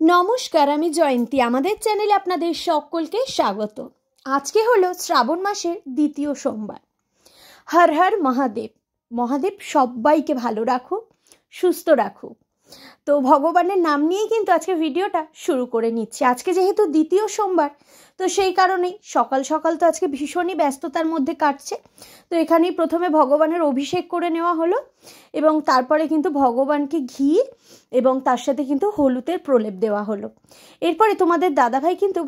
নমস্কার, আমি জয়ন্তী। আমাদের চ্যানেলে আপনাদের সকলকে স্বাগত। আজকে হলো শ্রাবণ মাসের দ্বিতীয় সোমবার। হর হর মহাদেব। মহাদেব সবাইকে ভালো রাখুক, সুস্থ রাখুক। তো ভগবানের নাম নিয়েই কিন্তু আজকে ভিডিওটা শুরু করে নিচ্ছি। আজকে যেহেতু দ্বিতীয় সোমবার, তো সেই কারণেই সকাল সকাল তো আজকে ভীষণই ব্যস্ততার মধ্যে কাটছে। তো এখানেই প্রথমে ভগবানের অভিষেক করে নেওয়া হলো এবং তারপরে কিন্তু ভগবানকে ঘি এবং তার সাথে কিন্তু হলুদের প্রলেপ দেওয়া হলো। এরপরে তোমাদের দাদাভাই কিন্তু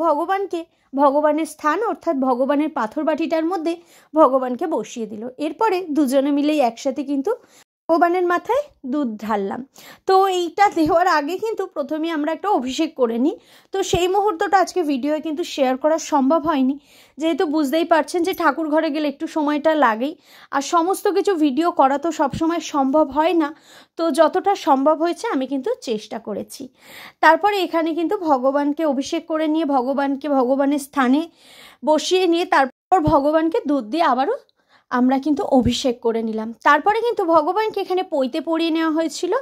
ভগবানের স্থান অর্থাৎ ভগবানের পাথর বাটিটার মধ্যে ভগবানকে বসিয়ে দিল। এরপরে দুজনে মিলেই একসাথে কিন্তু ভগবানের মাথায় দুধ ঢাললাম। তো এইটা দেওয়ার আগে কিন্তু প্রথমে আমরা একটা অভিষেক করে নিই। তো সেই মুহূর্তটা আজকে ভিডিওয়ে কিন্তু শেয়ার করা সম্ভব হয়নি, যেহেতু বুঝতেই পারছেন যে ঠাকুর ঘরে গেলে একটু সময়টা লাগেই, আর সমস্ত কিছু ভিডিও করা তো সবসময় সম্ভব হয় না। তো যতটা সম্ভব হয়েছে আমি কিন্তু চেষ্টা করেছি। তারপরে এখানে কিন্তু ভগবানকে অভিষেক করে নিয়ে ভগবানের স্থানে বসিয়ে নিয়ে তারপর ভগবানকে দুধ দিয়ে আবারও আমরা কিন্তু অভিষেক করে নিলাম। তারপরে কিন্তু ভগবানকে এখানে পৈতে পরিয়ে নেওয়া হয়েছিল।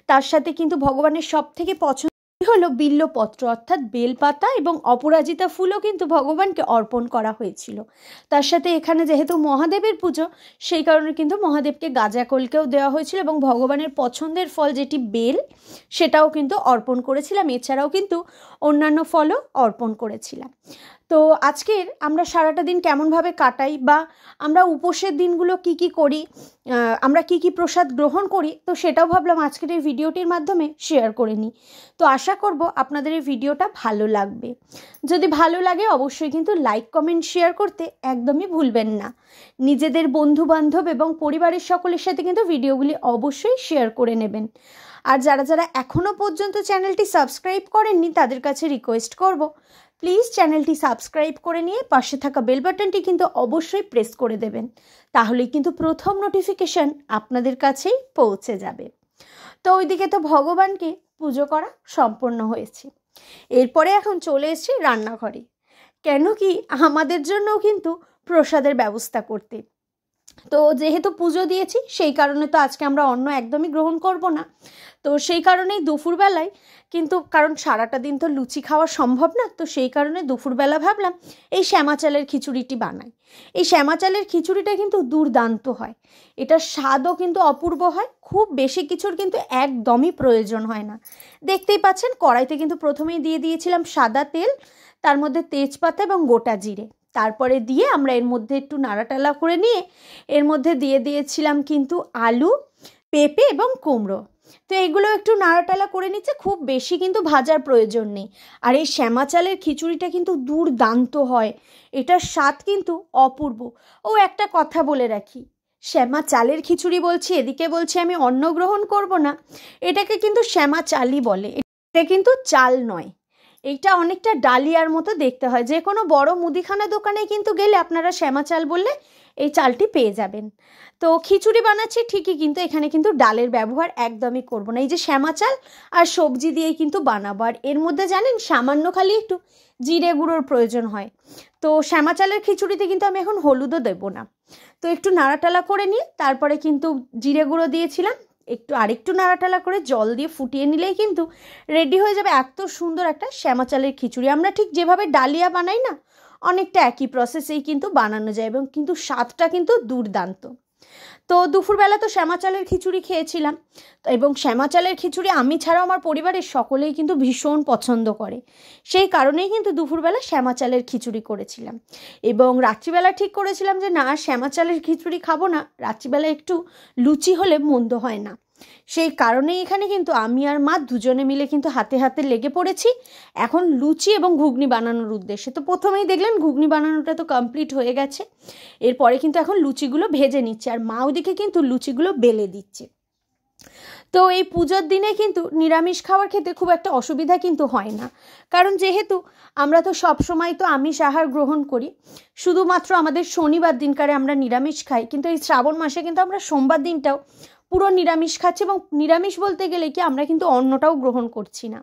তার সাথে কিন্তু ভগবানের সব থেকে পছন্দ হলো বিল্লপত্র অর্থাৎ বেলপাতা এবং অপরাজিতা ফুলও কিন্তু ভগবানকে অর্পণ করা হয়েছিল। তার সাথে এখানে যেহেতু মহাদেবের পুজো, সেই কারণে কিন্তু মহাদেবকে গাঁজাকলকেও দেওয়া হয়েছিল এবং ভগবানের পছন্দের ফল যেটি বেল, সেটাও কিন্তু অর্পণ করেছিলাম। এছাড়াও কিন্তু অন্যান্য ফলও অর্পণ করেছিলাম। তো আজকের আমরা সারাটা দিন কেমনভাবে কাটাই বা আমরা উপোসের দিনগুলো কি করি, আমরা কি প্রসাদ গ্রহণ করি, তো সেটাও ভাবলাম আজকের এই ভিডিওটির মাধ্যমে শেয়ার করে নিই। তো আশা করব আপনাদের এই ভিডিওটা ভালো লাগবে। যদি ভালো লাগে অবশ্যই কিন্তু লাইক কমেন্ট শেয়ার করতে একদমই ভুলবেন না। নিজেদের বন্ধু বান্ধব এবং পরিবারের সকলের সাথে কিন্তু ভিডিওগুলি অবশ্যই শেয়ার করে নেবেন। আর যারা এখনও পর্যন্ত চ্যানেলটি সাবস্ক্রাইব করেননি তাদের কাছে রিকোয়েস্ট করব, প্লিজ চ্যানেলটি সাবস্ক্রাইব করে নিয়ে পাশে থাকা বেল বাটনটি কিন্তু অবশ্যই প্রেস করে দেবেন। তাহলেই কিন্তু প্রথম নোটিফিকেশান আপনাদের কাছেই পৌঁছে যাবে। তো ওইদিকে তো ভগবানকে পুজো করা সম্পন্ন হয়েছে। এরপরে এখন চলে এসেছি রান্নাঘরে। কেন কি আমাদের জন্যও কিন্তু প্রসাদের ব্যবস্থা করতে। তো যেহেতু পুজো দিয়েছি সেই কারণে তো আজকে আমরা অন্ন একদমই গ্রহণ করব না। তো সেই কারণেই দুপুরবেলায় কিন্তু, কারণ সারাটা দিন তো লুচি খাওয়া সম্ভব না, তো সেই কারণে দুপুরবেলা ভাবলাম এই শ্যামা চালের খিচুড়িটি বানাই। এই শ্যামা চালের খিচুড়িটা কিন্তু দুর্দান্ত হয়, এটার স্বাদও কিন্তু অপূর্ব হয়। খুব বেশি কিছুর কিন্তু একদমই প্রয়োজন হয় না। দেখতেই পাচ্ছেন কড়াইতে কিন্তু প্রথমেই দিয়ে দিয়েছিলাম সাদা তেল, তার মধ্যে তেজপাতা এবং গোটা জিরে। তারপরে দিয়ে আমরা এর মধ্যে একটু নাড়াটালা করে নিয়ে এর মধ্যে দিয়ে দিয়েছিলাম কিন্তু আলু, পেঁপে এবং কুমড়ো। তো এগুলো একটু নাড়াটালা করে নিচ্ছে, খুব বেশি কিন্তু ভাজার প্রয়োজন নেই। আর এই শ্যামা চালের খিচুড়িটা কিন্তু দুর্দান্ত হয়, এটার স্বাদ কিন্তু অপূর্ব। ও একটা কথা বলে রাখি, শ্যামা চালের খিচুড়ি বলছি, এদিকে বলছি আমি অন্ন গ্রহণ করব না, এটাকে কিন্তু শ্যামা চালই বলে, এটা কিন্তু চাল নয়। এইটা অনেকটা ডালিয়ার মতো দেখতে হয়। যে কোনো বড় মুদিখানা দোকানে কিন্তু গেলে আপনারা শ্যামা চাল বললে এই চালটি পেয়ে যাবেন। তো খিচুড়ি বানাচ্ছি ঠিকই, কিন্তু এখানে কিন্তু ডালের ব্যবহার একদমই করব না। এই যে শ্যামা চাল আর সবজি দিয়েই কিন্তু বানাবো। আর এর মধ্যে জানেন সামান্য খালি একটু জিরে গুঁড়োর প্রয়োজন হয়। তো শ্যামা চালের খিচুড়িতে কিন্তু আমি এখন হলুদও দেবো না। তো একটু নাড়াটালা করে নিয়ে তারপরে কিন্তু জিরে গুঁড়ো দিয়েছিলাম, আরেকটু নাড়াটালা করে জল দিয়ে ফুটিয়ে নিলেই কিন্তু রেডি হয়ে যাবে এত সুন্দর একটা শ্যামা চালের খিচুড়ি। আমরা ঠিক যেভাবে ডালিয়া বানাই না, অনেকটা একই প্রসেসেই কিন্তু বানানো যায় এবং কিন্তু স্বাদটা কিন্তু দুর্দান্ত। তো দুপুরবেলা তো শ্যামা চালের খিচুড়ি খেয়েছিলাম, এবং শ্যামা চালের খিচুড়ি আমি ছাড়াও আমার পরিবারের সকলেই কিন্তু ভীষণ পছন্দ করে। সেই কারণেই কিন্তু দুপুরবেলা শ্যামা চালের খিচুড়ি করেছিলাম। এবং রাত্রিবেলা ঠিক করেছিলাম যে না, শ্যামা চালের খিচুড়ি খাবো না, রাত্রিবেলা একটু লুচি হলে মন্দ হয় না। সেই কারণেই এখানে কিন্তু আমি আর মা দুজনে মিলে কিন্তু হাতে হাতে লেগে পড়েছি এখন লুচি এবং ঘুগনি বানানোর উদ্দেশ্যে। তো প্রথমেই দেখলেন ঘুগনি বানানোটা তো কমপ্লিট হয়ে গেছে, এরপরে কিন্তু এখন লুচিগুলো ভেজে নিচ্ছে আর মা ওদিকে কিন্তু লুচিগুলো বেলে দিচ্ছে। তো এই পুজোর দিনে কিন্তু নিরামিষ খাওয়ার ক্ষেত্রে খুব একটা অসুবিধা কিন্তু হয় না, কারণ যেহেতু আমরা তো সবসময় তো আমিষ আহার গ্রহণ করি, শুধুমাত্র আমাদের শনিবার দিনকারে আমরা নিরামিষ খাই। কিন্তু এই শ্রাবণ মাসে কিন্তু আমরা সোমবার দিনটাও পুরো নিরামিষ খাচ্ছি, এবং নিরামিষ বলতে গেলে কি আমরা কিন্তু অন্নটাও গ্রহণ করছি না,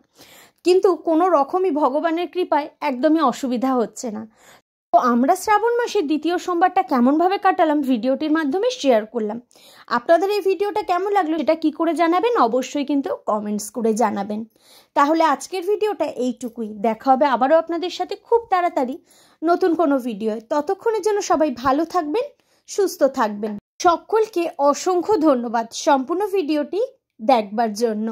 কিন্তু কোনো রকমই ভগবানের কৃপায় একদমই অসুবিধা হচ্ছে না। তো আমরা শ্রাবণ মাসের দ্বিতীয় সোমবারটা কেমনভাবে কাটালাম ভিডিওটির মাধ্যমে শেয়ার করলাম। আপনাদের এই ভিডিওটা কেমন লাগলো সেটা কি করে জানাবেন, অবশ্যই কিন্তু কমেন্টস করে জানাবেন। তাহলে আজকের ভিডিওটা এইটুকুই, দেখা হবে আবারও আপনাদের সাথে খুব তাড়াতাড়ি নতুন কোনো ভিডিও। ততক্ষণের জন্য সবাই ভালো থাকবেন, সুস্থ থাকবেন। সকলকে অসংখ্য ধন্যবাদ সম্পূর্ণ ভিডিওটি দেখবার জন্য।